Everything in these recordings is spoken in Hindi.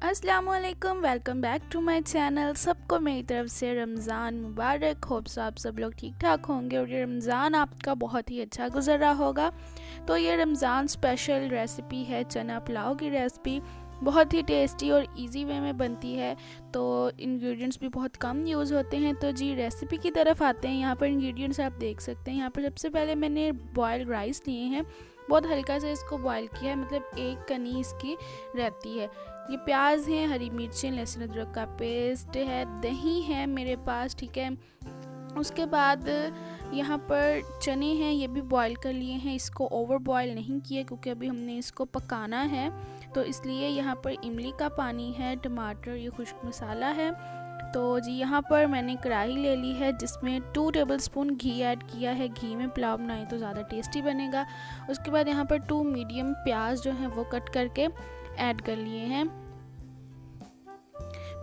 अस्सलामुअलैकुम, welcome back to my channel. सबको मेरी तरफ से रमज़ान मुबारक। होप सो आप सब लोग ठीक ठाक होंगे और ये रमज़ान आपका बहुत ही अच्छा गुजर रहा होगा। तो ये रमज़ान स्पेशल रेसिपी है चना पुलाव की रेसिपी। बहुत ही टेस्टी और इजी वे में बनती है, तो इंग्रेडिएंट्स भी बहुत कम यूज़ होते हैं। तो जी रेसिपी की तरफ आते हैं। यहाँ पर इंग्रेडिएंट्स आप देख सकते हैं। यहाँ पर सबसे पहले मैंने बॉयल्ड राइस लिए हैं, बहुत हल्का से इसको बॉयल किया है, मतलब एक कनी इसकी रहती है। ये प्याज है, हरी मिर्चें, लहसुन अदरक का पेस्ट है, दही है मेरे पास, ठीक है। उसके बाद यहाँ पर चने हैं, ये भी बॉईल कर लिए हैं। इसको ओवर बॉईल नहीं किया क्योंकि अभी हमने इसको पकाना है, तो इसलिए यहाँ पर इमली का पानी है, टमाटर, ये खुश्क मसाला है। तो जी यहाँ पर मैंने कढ़ाई ले ली है जिसमें 2 टेबलस्पून घी ऐड किया है। घी में पुलाव बनाएं तो ज़्यादा टेस्टी बनेगा। उसके बाद यहाँ पर 2 मीडियम प्याज जो है वो कट करके ऐड कर लिए हैं।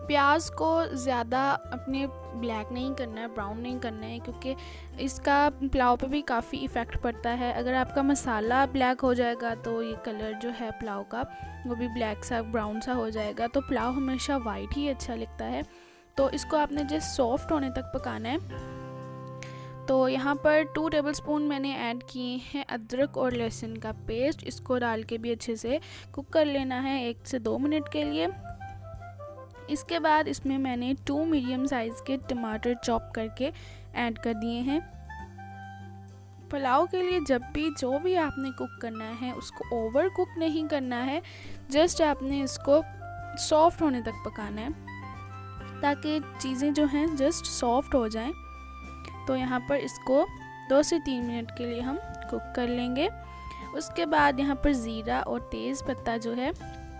प्याज को ज़्यादा अपने ब्लैक नहीं करना है, ब्राउन नहीं करना है, क्योंकि इसका पुलाव पे भी काफ़ी इफ़ेक्ट पड़ता है। अगर आपका मसाला ब्लैक हो जाएगा तो ये कलर जो है पुलाव का वो भी ब्लैक सा ब्राउन सा हो जाएगा। तो पुलाव हमेशा वाइट ही अच्छा लगता है। तो इसको आपने जस्ट सॉफ्ट होने तक पकाना है। तो यहाँ पर 2 टेबलस्पून मैंने ऐड किए हैं अदरक और लहसुन का पेस्ट। इसको डाल के भी अच्छे से कुक कर लेना है 1 से 2 मिनट के लिए। इसके बाद इसमें मैंने 2 मीडियम साइज़ के टमाटर चॉप करके ऐड कर दिए हैं। पुलाव के लिए जब भी जो भी आपने कुक करना है उसको ओवर कुक नहीं करना है, जस्ट आपने इसको सॉफ्ट होने तक पकाना है ताकि चीज़ें जो हैं जस्ट सॉफ्ट हो जाएं। तो यहाँ पर इसको 2 से 3 मिनट के लिए हम कुक कर लेंगे। उसके बाद यहाँ पर ज़ीरा और तेज़ पत्ता जो है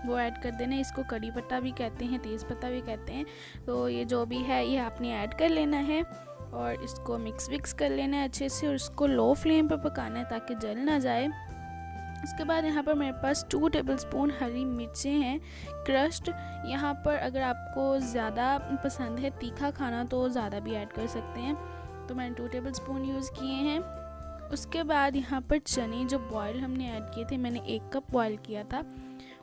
वो ऐड कर देना है। इसको कड़ी पत्ता भी कहते हैं, तेज़ पत्ता भी कहते हैं। तो ये जो भी है ये आपने ऐड कर लेना है और इसको मिक्स कर लेना है अच्छे से और इसको लो फ्लेम पर पकाना है ताकि जल ना जाए। उसके बाद यहाँ पर मेरे पास 2 टेबलस्पून हरी मिर्चें हैं क्रश्ड। यहाँ पर अगर आपको ज़्यादा पसंद है तीखा खाना तो ज़्यादा भी ऐड कर सकते हैं। तो मैंने 2 टेबलस्पून यूज़ किए हैं। उसके बाद यहाँ पर चने जो बॉयल हमने ऐड किए थे, मैंने 1 कप बॉयल किया था,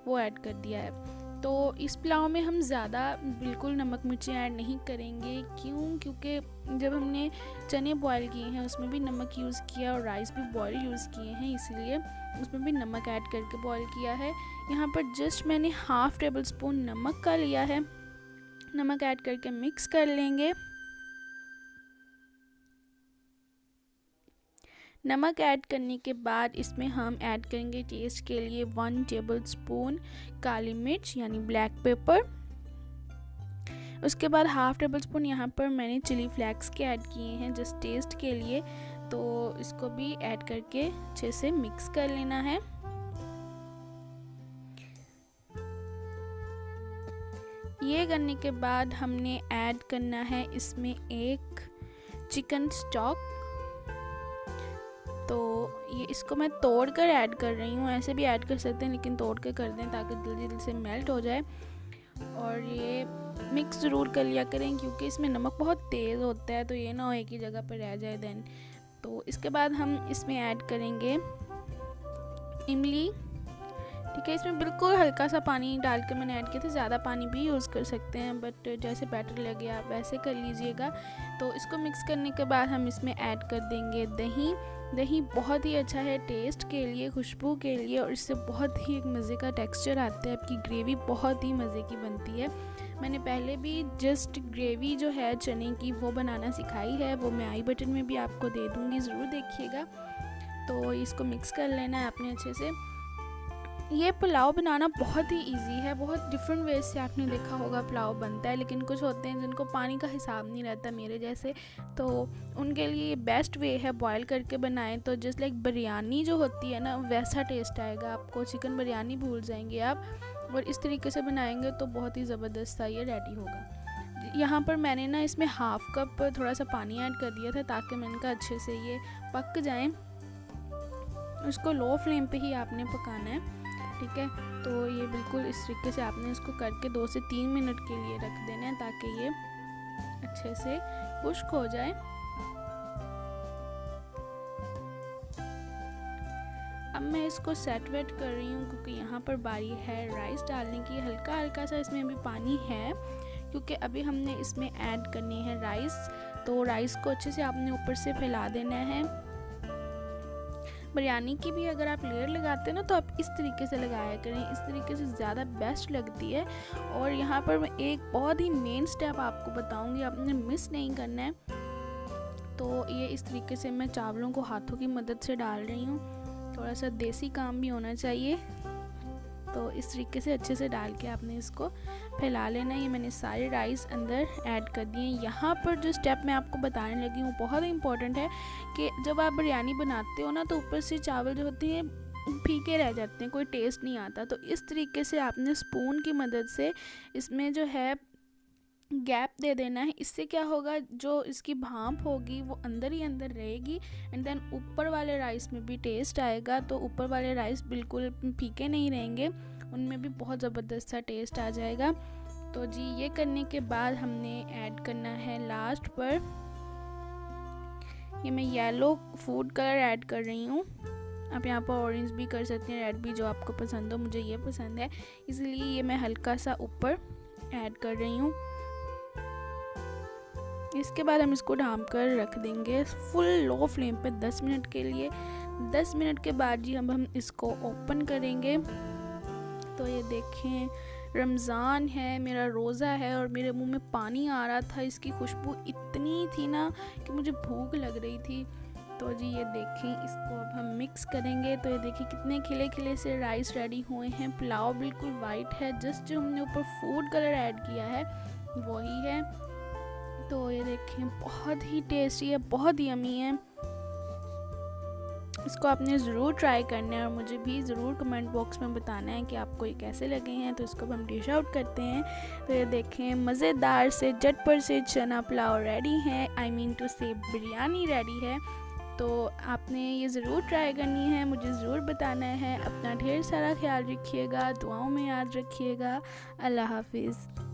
वो ऐड कर दिया है। तो इस पुलाव में हम ज़्यादा बिल्कुल नमक मिर्ची ऐड नहीं करेंगे। क्योंकि जब हमने चने बॉयल किए हैं उसमें भी नमक यूज़ किया और राइस भी बॉयल यूज़ किए हैं, इसलिए उसमें भी नमक ऐड करके बॉयल किया है। यहाँ पर जस्ट मैंने 1/2 टेबलस्पून नमक का लिया है। नमक ऐड करके मिक्स कर लेंगे। नमक ऐड करने के बाद इसमें हम ऐड करेंगे टेस्ट के लिए 1 टेबलस्पून काली मिर्च यानी ब्लैक पेपर। उसके बाद 1/2 टेबलस्पून यहाँ पर मैंने चिली फ्लेक्स के ऐड किए हैं जस्ट टेस्ट के लिए। तो इसको भी ऐड करके अच्छे से मिक्स कर लेना है। ये करने के बाद हमने ऐड करना है इसमें 1 चिकन स्टॉक। तो ये इसको मैं तोड़ कर ऐड कर रही हूँ, ऐसे भी ऐड कर सकते हैं लेकिन तोड़ कर कर दें ताकि जल्दी से मेल्ट हो जाए। और ये मिक्स ज़रूर कर लिया करें क्योंकि इसमें नमक बहुत तेज़ होता है, तो ये ना हो एक ही जगह पर रह जाए देन। तो इसके बाद हम इसमें ऐड करेंगे इमली, ठीक है। इसमें बिल्कुल हल्का सा पानी डाल के मैंने ऐड किया था, ज़्यादा पानी भी यूज़ कर सकते हैं बट जैसे बैटर लगे आप वैसे कर लीजिएगा। तो इसको मिक्स करने के बाद हम इसमें ऐड कर देंगे दही। दही बहुत ही अच्छा है टेस्ट के लिए, खुशबू के लिए, और इससे बहुत ही एक मज़े का टेक्सचर आता है। आपकी ग्रेवी बहुत ही मज़े की बनती है। मैंने पहले भी जस्ट ग्रेवी जो है चने की वो बनाना सिखाई है, वो मैं आई बटन में भी आपको दे दूँगी, ज़रूर देखिएगा। तो इसको मिक्स कर लेना है आपने अच्छे से। ये पुलाव बनाना बहुत ही इजी है, बहुत डिफरेंट वे से आपने देखा होगा पुलाव बनता है, लेकिन कुछ होते हैं जिनको पानी का हिसाब नहीं रहता मेरे जैसे, तो उनके लिए बेस्ट वे है बॉयल करके बनाएं। तो जस्ट लाइक बिरयानी जो होती है ना वैसा टेस्ट आएगा आपको, चिकन बिरयानी भूल जाएंगे आप। और इस तरीके से बनाएंगे तो बहुत ही ज़बरदस्त सा ये रेडी होगा। यहाँ पर मैंने ना इसमें 1/2 कप थोड़ा सा पानी ऐड कर दिया था ताकि मैंने कहा अच्छे से ये पक जाएँ। उसको लो फ्लेम पे ही आपने पकाना है, ठीक है। तो ये बिल्कुल इस तरीके से आपने इसको करके 2 से 3 मिनट के लिए रख देना है ताकि ये अच्छे से खुश्क हो जाए। अब मैं इसको सेट वेट कर रही हूँ क्योंकि यहाँ पर बारी है राइस डालने की। हल्का हल्का सा इसमें अभी पानी है क्योंकि अभी हमने इसमें ऐड करनी है राइस। तो राइस को अच्छे से आपने ऊपर से फैला देना है। बिरयानी की भी अगर आप लेयर लगाते हैं ना तो आप इस तरीके से लगाया करें, इस तरीके से ज़्यादा बेस्ट लगती है। और यहाँ पर मैं एक बहुत ही मेन स्टेप आपको बताऊँगी, आपने मिस नहीं करना है। तो ये इस तरीके से मैं चावलों को हाथों की मदद से डाल रही हूँ, थोड़ा सा देसी काम भी होना चाहिए। तो इस तरीके से अच्छे से डाल के आपने इसको फैला लेना। ये मैंने सारे राइस अंदर ऐड कर दिए। यहाँ पर जो स्टेप मैं आपको बताने लगी हूँ बहुत ही इंपॉर्टेंट है कि जब आप बिरयानी बनाते हो ना तो ऊपर से चावल जो होते हैं फीके रह जाते हैं, कोई टेस्ट नहीं आता। तो इस तरीके से आपने स्पून की मदद से इसमें जो है गैप दे देना है। इससे क्या होगा, जो इसकी भाप होगी वो अंदर ही अंदर रहेगी एंड देन ऊपर वाले राइस में भी टेस्ट आएगा। तो ऊपर वाले राइस बिल्कुल फीके नहीं रहेंगे, उनमें भी बहुत ज़बरदस्त सा टेस्ट आ जाएगा। तो जी ये करने के बाद हमने ऐड करना है लास्ट पर, ये मैं येलो फूड कलर ऐड कर रही हूँ। आप यहाँ पर ऑरेंज भी कर सकते हैं, रेड भी, जो आपको पसंद हो। मुझे ये पसंद है इसलिए ये मैं हल्का सा ऊपर ऐड कर रही हूँ। इसके बाद हम इसको ढाँप कर रख देंगे फुल लो फ्लेम पे 10 मिनट के लिए। 10 मिनट के बाद जी हम इसको ओपन करेंगे। तो ये देखें, रमज़ान है, मेरा रोज़ा है और मेरे मुंह में पानी आ रहा था। इसकी खुशबू इतनी थी ना कि मुझे भूख लग रही थी। तो जी ये देखें, इसको अब हम मिक्स करेंगे। तो ये देखिए कितने खिले खिले से राइस रेडी हुए हैं। पुलाव बिल्कुल वाइट है, जस्ट जो हमने ऊपर फूड कलर ऐड किया है वही है। तो ये देखें बहुत ही टेस्टी है, बहुत यम्मी है। इसको आपने ज़रूर ट्राई करना है और मुझे भी ज़रूर कमेंट बॉक्स में बताना है कि आपको ये कैसे लगे हैं। तो इसको हम डिश आउट करते हैं। तो ये देखें मज़ेदार से झटपट से चना पुलाव रेडी है, आई मीन टू से बिरयानी रेडी है। तो आपने ये ज़रूर ट्राई करनी है, मुझे ज़रूर बताना है। अपना ढेर सारा ख्याल रखिएगा, दुआओं में याद रखिएगा। अल्लाह हाफिज़।